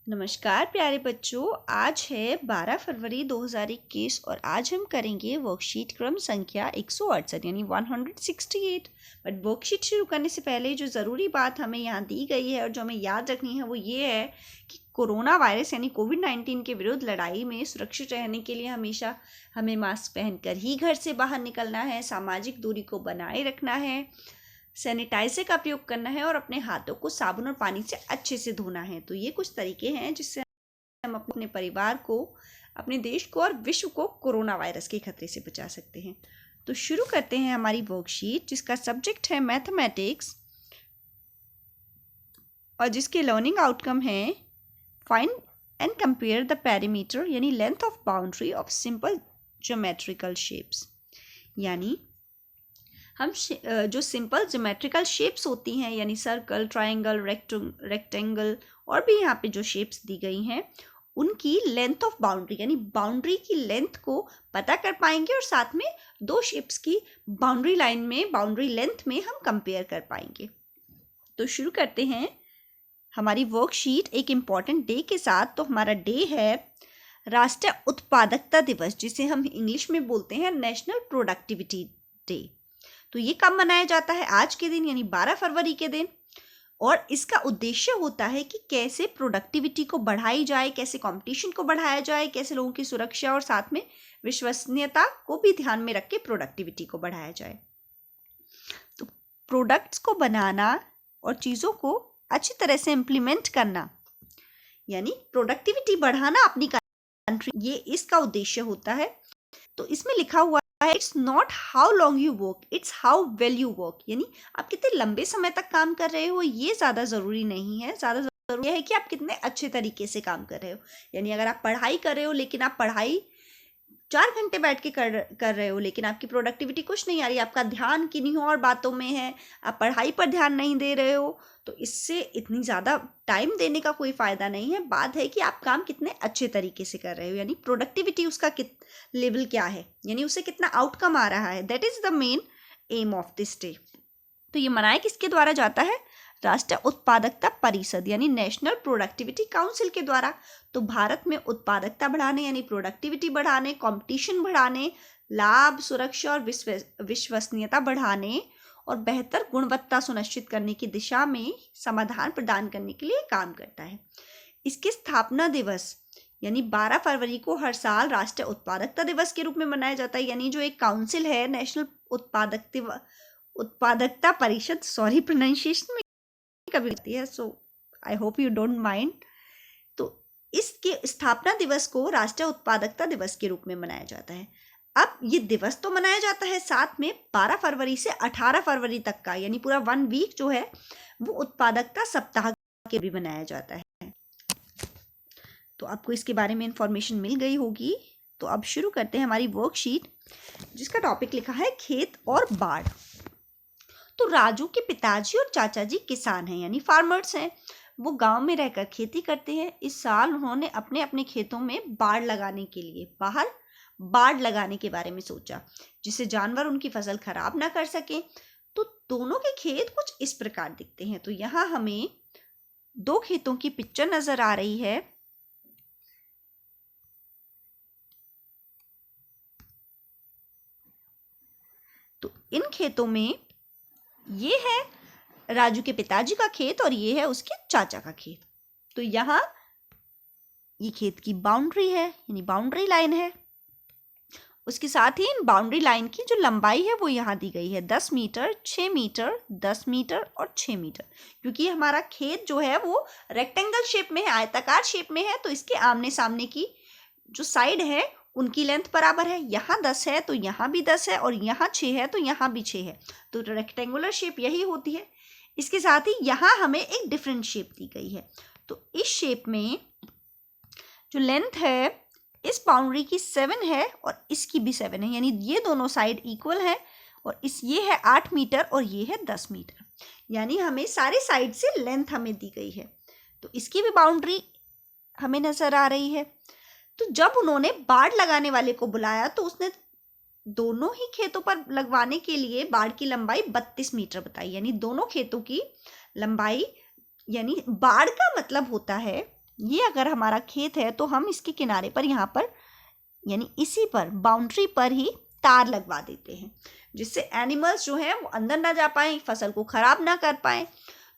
नमस्कार प्यारे बच्चों। आज है 12 फरवरी 2021 और आज हम करेंगे वर्कशीट क्रम संख्या 168 यानी 168। बट वर्कशीट शुरू करने से पहले जो ज़रूरी बात हमें यहाँ दी गई है और जो हमें याद रखनी है वो ये है कि कोरोना वायरस यानी कोविड-19 के विरुद्ध लड़ाई में सुरक्षित रहने के लिए हमेशा हमें मास्क पहनकर ही घर से बाहर निकलना है, सामाजिक दूरी को बनाए रखना है, सैनिटाइजर का प्रयोग करना है और अपने हाथों को साबुन और पानी से अच्छे से धोना है। तो ये कुछ तरीके हैं जिससे हम अपने परिवार को, अपने देश को और विश्व को कोरोना वायरस के खतरे से बचा सकते हैं। तो शुरू करते हैं हमारी वर्कशीट जिसका सब्जेक्ट है मैथमेटिक्स और जिसके लर्निंग आउटकम है find and compare the perimeter यानी length of boundary of simple geometrical shapes. यानी हम जो सिंपल ज्योमेट्रिकल शेप्स होती हैं यानी सर्कल, ट्रायंगल, रेक्टेंगल और भी यहाँ पे जो शेप्स दी गई हैं उनकी लेंथ ऑफ बाउंड्री यानी बाउंड्री की लेंथ को पता कर पाएंगे और साथ में दो शेप्स की बाउंड्री लाइन में, बाउंड्री लेंथ में हम कंपेयर कर पाएंगे। तो शुरू करते हैं हमारी वर्कशीट एक इम्पॉर्टेंट डे के साथ। तो हमारा डे है राष्ट्रीय उत्पादकता दिवस, जिसे हम इंग्लिश में बोलते हैं नेशनल प्रोडक्टिविटी डे। तो ये कब मनाया जाता है? आज के दिन यानी 12 फरवरी के दिन। और इसका उद्देश्य होता है कि कैसे प्रोडक्टिविटी को बढ़ाई जाए, कैसे कंपटीशन को बढ़ाया जाए, कैसे लोगों की सुरक्षा और साथ में विश्वसनीयता को भी ध्यान में रख के प्रोडक्टिविटी को बढ़ाया जाए। तो प्रोडक्ट्स को बनाना और चीज़ों को अच्छी तरह से इम्प्लीमेंट करना यानी प्रोडक्टिविटी बढ़ाना अपनी कंट्री, ये इसका उद्देश्य होता है। तो इसमें लिखा हुआ है it's not how long you work, it's how well you work. यानी आप कितने लंबे समय तक काम कर रहे हो ये ज़्यादा ज़रूरी नहीं है, ज़्यादा ज़रूरी है कि आप कितने अच्छे तरीके से काम कर रहे हो। यानी अगर आप पढ़ाई कर रहे हो लेकिन आप पढ़ाई 4 घंटे बैठ के कर रहे हो लेकिन आपकी प्रोडक्टिविटी कुछ नहीं आ रही, आपका ध्यान किन्हीं और बातों में है, आप पढ़ाई पर ध्यान नहीं दे रहे हो, तो इससे इतनी ज़्यादा टाइम देने का कोई फ़ायदा नहीं है। बात है कि आप काम कितने अच्छे तरीके से कर रहे हो, यानी प्रोडक्टिविटी उसका लेवल क्या है, यानी उसे कितना आउटकम आ रहा है। That is the main M of this day. तो ये मनाया किसके द्वारा जाता है? राष्ट्रीय उत्पादकता परिषद यानी नेशनल प्रोडक्टिविटी काउंसिल के द्वारा। तो भारत में उत्पादकता बढ़ाने यानी प्रोडक्टिविटी बढ़ाने, कंपटीशन बढ़ाने, लाभ, सुरक्षा और विश्वसनीयता बढ़ाने और बेहतर गुणवत्ता सुनिश्चित करने की दिशा में समाधान प्रदान करने के लिए काम करता है। इसके स्थापना दिवस यानी 12 फरवरी को हर साल राष्ट्रीय उत्पादकता दिवस के रूप में मनाया जाता है। यानी जो एक काउंसिल है नेशनल उत्पादकता परिषद, सॉरी प्रोनाउंसिएशन में कभी होती है, so I hope you don't mind. तो इसके स्थापना दिवस को राष्ट्रीय उत्पादकता दिवस के रूप में मनाया जाता है। अब ये दिवस तो मनाया जाता है, साथ में 12 फरवरी से 18 फरवरी तक का यानी पूरा 1 वीक जो है वो उत्पादकता सप्ताह के भी मनाया जाता है। तो आपको इसके बारे में इंफॉर्मेशन मिल गई होगी। तो अब शुरू करते हैं हमारी वर्कशीट जिसका टॉपिक लिखा है खेत और बाढ़। तो राजू के पिताजी और चाचा जी किसान हैं यानी फार्मर्स हैं। वो गांव में रहकर खेती करते हैं। इस साल उन्होंने अपने अपने खेतों में बाड़ लगाने के लिए बाहर बाड़ लगाने के बारे में सोचा, जिससे जानवर उनकी फसल खराब ना कर सके। तो दोनों के खेत कुछ इस प्रकार दिखते हैं। तो यहाँ हमें 2 खेतों की पिक्चर नजर आ रही है। तो इन खेतों में ये है राजू के पिताजी का खेत और ये है उसके चाचा का खेत। तो यहाँ ये खेत की बाउंड्री है यानी बाउंड्री लाइन है। उसके साथ ही इन बाउंड्री लाइन की जो लंबाई है वो यहाँ दी गई है 10 मीटर, 6 मीटर, 10 मीटर और 6 मीटर। क्योंकि हमारा खेत जो है वो रेक्टेंगल शेप में है, आयताकार शेप में है, तो इसके आमने सामने की जो साइड है उनकी लेंथ बराबर है। यहाँ 10 है तो यहाँ भी 10 है और यहाँ 6 है तो यहाँ भी 6 है। तो रेक्टेंगुलर शेप यही होती है। इसके साथ ही यहाँ हमें एक डिफरेंट शेप दी गई है। तो इस शेप में जो लेंथ है इस बाउंड्री की 7 है और इसकी भी 7 है, यानी ये दोनों साइड इक्वल है। और ये है 8 मीटर और ये है 10 मीटर, यानी हमें सारे साइड से लेंथ हमें दी गई है। तो इसकी भी बाउंड्री हमें नजर आ रही है। तो जब उन्होंने बाड़ लगाने वाले को बुलाया तो उसने दोनों ही खेतों पर लगवाने के लिए बाड़ की लंबाई 32 मीटर बताई। यानी दोनों खेतों की लंबाई, यानी बाड़ का मतलब होता है ये अगर हमारा खेत है तो हम इसके किनारे पर यहाँ पर यानी इसी पर बाउंड्री पर ही तार लगवा देते हैं, जिससे एनिमल्स जो हैं वो अंदर ना जा पाए, फसल को खराब ना कर पाए।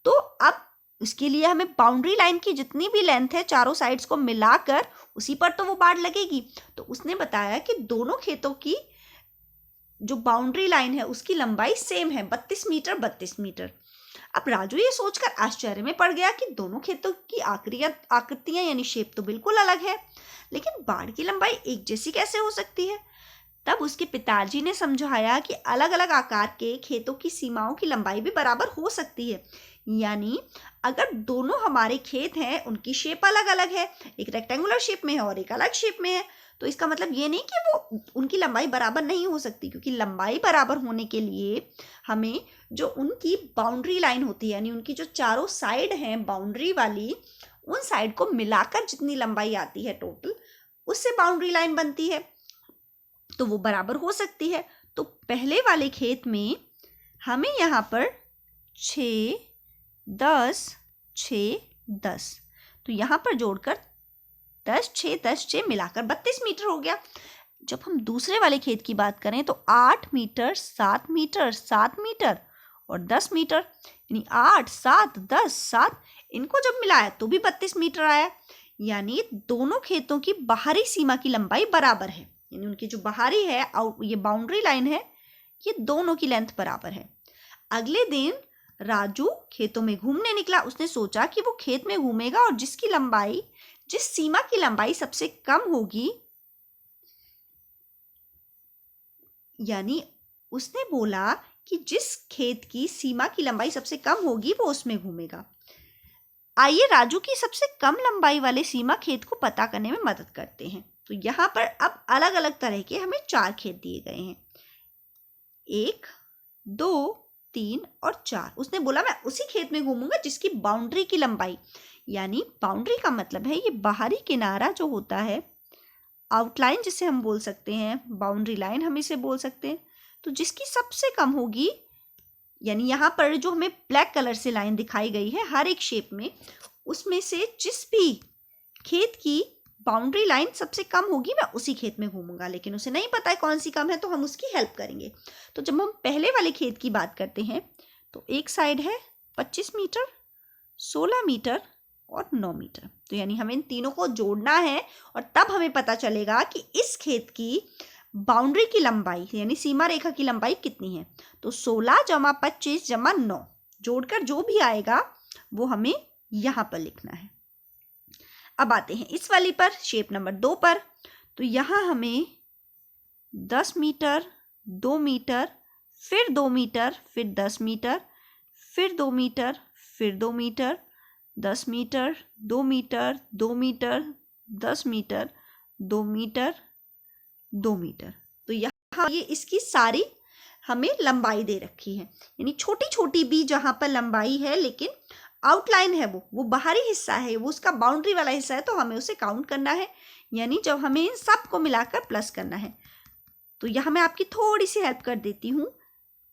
तो अब इसके लिए हमें बाउंड्री लाइन की जितनी भी लेंथ है चारों साइड्स को मिलाकर उसी पर तो वो बाड़ लगेगी। तो उसने बताया कि दोनों खेतों की जो बाउंड्री लाइन है उसकी लंबाई सेम है, 32 मीटर 32 मीटर। अब राजू ये सोचकर आश्चर्य में पड़ गया कि दोनों खेतों की आकृतियां यानी शेप तो बिल्कुल अलग है, लेकिन बाड़ की लंबाई एक जैसी कैसे हो सकती है। तब उसके पिताजी ने समझाया कि अलग अलग आकार के खेतों की सीमाओं की लंबाई भी बराबर हो सकती है। यानी अगर दोनों हमारे खेत हैं, उनकी शेप अलग अलग है, एक रेक्टेंगुलर शेप में है और एक अलग शेप में है, तो इसका मतलब ये नहीं कि वो उनकी लंबाई बराबर नहीं हो सकती, क्योंकि लंबाई बराबर होने के लिए हमें जो उनकी बाउंड्री लाइन होती है यानी उनकी जो चारों साइड हैं बाउंड्री वाली, उन साइड को मिलाकर जितनी लंबाई आती है टोटल, उससे बाउंड्री लाइन बनती है, तो वो बराबर हो सकती है। तो पहले वाले खेत में हमें यहाँ पर 6 10 6 10, तो यहाँ पर जोड़कर 10 6 10 6 मिलाकर 32 मीटर हो गया। जब हम दूसरे वाले खेत की बात करें तो 8 मीटर 7 मीटर 7 मीटर और 10 मीटर, यानी 8 7 10 7, इनको जब मिलाया तो भी 32 मीटर आया। यानी दोनों खेतों की बाहरी सीमा की लंबाई बराबर है, यानी उनकी जो बाहरी है ये बाउंड्री लाइन है, ये दोनों की लेंथ बराबर है। अगले दिन राजू खेतों में घूमने निकला। उसने सोचा कि वो खेत में घूमेगा और जिस सीमा की लंबाई सबसे कम होगी, यानी उसने बोला कि जिस खेत की सीमा की लंबाई सबसे कम होगी वो उसमें घूमेगा। आइए राजू की सबसे कम लंबाई वाले सीमा खेत को पता करने में मदद करते हैं। तो यहाँ पर अब अलग अलग तरह के हमें 4 खेत दिए गए हैं, 1 2 3 और 4। उसने बोला मैं उसी खेत में घूमूंगा जिसकी बाउंड्री की लंबाई, यानी बाउंड्री का मतलब है ये बाहरी किनारा जो होता है, आउटलाइन जिसे हम बोल सकते हैं, बाउंड्री लाइन हम इसे बोल सकते हैं, तो जिसकी सबसे कम होगी, यानी यहाँ पर जो हमें ब्लैक कलर से लाइन दिखाई गई है हर एक शेप में, उसमें से जिस भी खेत की बाउंड्री लाइन सबसे कम होगी मैं उसी खेत में घूमूंगा। लेकिन उसे नहीं पता है कौन सी कम है, तो हम उसकी हेल्प करेंगे। तो जब हम पहले वाले खेत की बात करते हैं तो एक साइड है 25 मीटर 16 मीटर और 9 मीटर, तो यानी हमें इन तीनों को जोड़ना है और तब हमें पता चलेगा कि इस खेत की बाउंड्री की लंबाई यानी सीमा रेखा की लंबाई कितनी है। तो 16 + 25 + 9 जोड़कर जो भी आएगा वो हमें यहाँ पर लिखना है। अब आते हैं इस वाली पर, शेप नंबर 2 पर। तो यहाँ हमें 10 मीटर 2 मीटर फिर 2 मीटर फिर 10 मीटर फिर 2 मीटर फिर 2 metre 10 metre 2 metre 2 metre 10 metre 2 metre 2 metre, तो यहाँ ये इसकी सारी हमें लंबाई दे रखी है। यानी छोटी छोटी भी जहाँ पर लंबाई है लेकिन आउटलाइन है वो बाहरी हिस्सा है, वो उसका बाउंड्री वाला हिस्सा है, तो हमें उसे काउंट करना है। यानी जब हमें इन सब को मिलाकर प्लस करना है, तो यहाँ मैं आपकी थोड़ी सी हेल्प कर देती हूँ।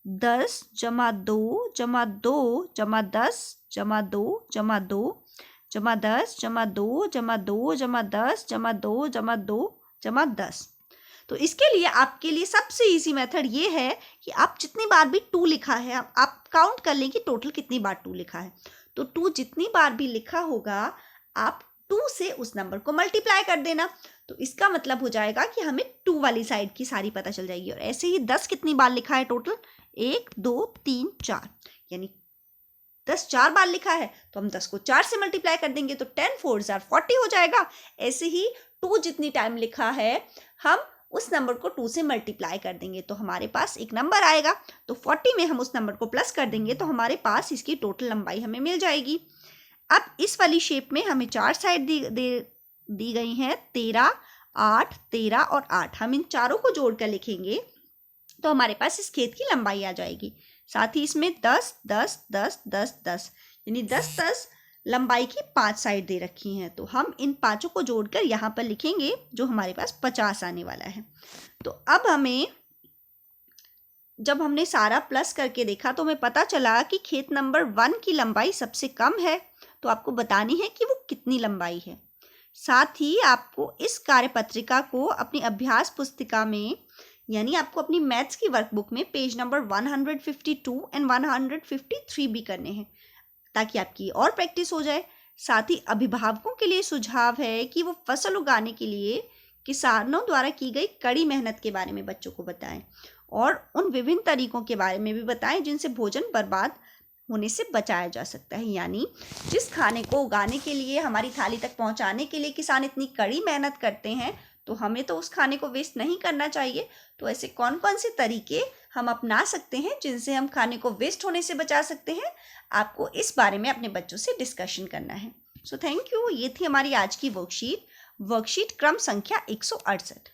10 + 2 + 2 + 10 + 2 + 2 + 10 + 2 + 2 + 10 + 2 + 2 + 10। तो इसके लिए आपके लिए सबसे इजी मेथड ये है कि आप जितनी बार भी 2 लिखा है आप काउंट कर लें कि टोटल कितनी बार 2 लिखा है। तो 2 जितनी बार भी लिखा होगा आप 2 से उस नंबर को मल्टीप्लाई कर देना, तो इसका मतलब हो जाएगा कि हमें 2 वाली साइड की सारी पता चल जाएगी। और ऐसे ही 10 कितनी बार लिखा है टोटल, 1 2 3 4, यानी 10 4 बार लिखा है तो हम 10 को 4 से मल्टीप्लाई कर देंगे तो 10 4 = 40 हो जाएगा। ऐसे ही 2 जितनी टाइम लिखा है हम उस नंबर को 2 से मल्टीप्लाई कर देंगे तो हमारे पास एक नंबर आएगा। तो 40 में हम उस नंबर को प्लस कर देंगे तो हमारे पास इसकी टोटल लंबाई हमें मिल जाएगी। अब इस वाली शेप में हमें 4 साइड दी गई हैं, 13 8 13 और 8। हम इन चारों को जोड़कर लिखेंगे तो हमारे पास इस खेत की लंबाई आ जाएगी। साथ ही इसमें 10 10 10 10 10, यानी 10 10 लंबाई की 5 साइड दे रखी हैं, तो हम इन पांचों को जोड़कर यहाँ पर लिखेंगे जो हमारे पास 50 आने वाला है। तो अब जब हमने सारा प्लस करके देखा तो हमें पता चला कि खेत नंबर 1 की लंबाई सबसे कम है, तो आपको बतानी है कि वो कितनी लंबाई है। साथ ही आपको इस कार्यपत्रिका को अपनी अभ्यास पुस्तिका में यानी आपको अपनी मैथ्स की वर्कबुक में पेज नंबर 152 एंड 153 भी करने हैं, ताकि आपकी और प्रैक्टिस हो जाए। साथ ही अभिभावकों के लिए सुझाव है कि वो फसल उगाने के लिए किसानों द्वारा की गई कड़ी मेहनत के बारे में बच्चों को बताएं और उन विभिन्न तरीकों के बारे में भी बताएं जिनसे भोजन बर्बाद होने से बचाया जा सकता है। यानी जिस खाने को उगाने के लिए, हमारी थाली तक पहुंचाने के लिए किसान इतनी कड़ी मेहनत करते हैं, तो हमें तो उस खाने को वेस्ट नहीं करना चाहिए। तो ऐसे कौन कौन से तरीके हम अपना सकते हैं जिनसे हम खाने को वेस्ट होने से बचा सकते हैं, आपको इस बारे में अपने बच्चों से डिस्कशन करना है। So thank you. ये थी हमारी आज की वर्कशीट क्रम संख्या 168।